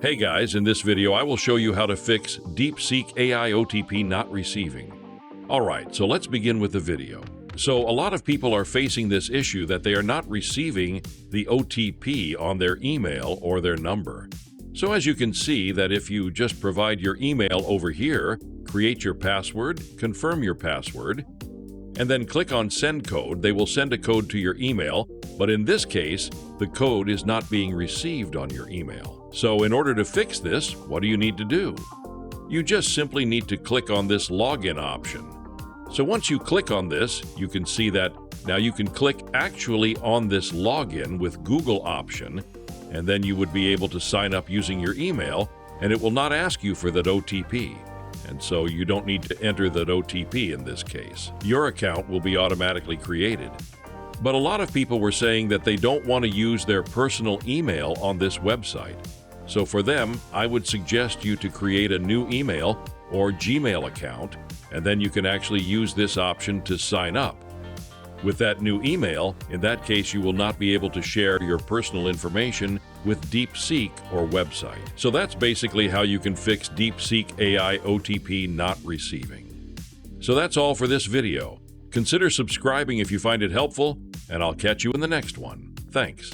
Hey guys, in this video I will show you how to fix DeepSeek AI OTP not receiving. Alright, so let's begin with the video. So a lot of people are facing this issue that they are not receiving the OTP on their email or their number. So as you can see that if you just provide your email over here, create your password, confirm your password, and then click on Send Code, they will send a code to your email, but in this case, the code is not being received on your email. So in order to fix this, what do you need to do? You just simply need to click on this login option. So once you click on this, you can see that now you can click actually on this login with Google option, and then you would be able to sign up using your email, and it will not ask you for that OTP. And so you don't need to enter that OTP in this case. Your account will be automatically created. But a lot of people were saying that they don't want to use their personal email on this website. So for them, I would suggest you to create a new email or Gmail account, and then you can actually use this option to sign up. With that new email, in that case, you will not be able to share your personal information with DeepSeek or website. So that's basically how you can fix DeepSeek AI OTP not receiving. So that's all for this video. Consider subscribing if you find it helpful, and I'll catch you in the next one. Thanks.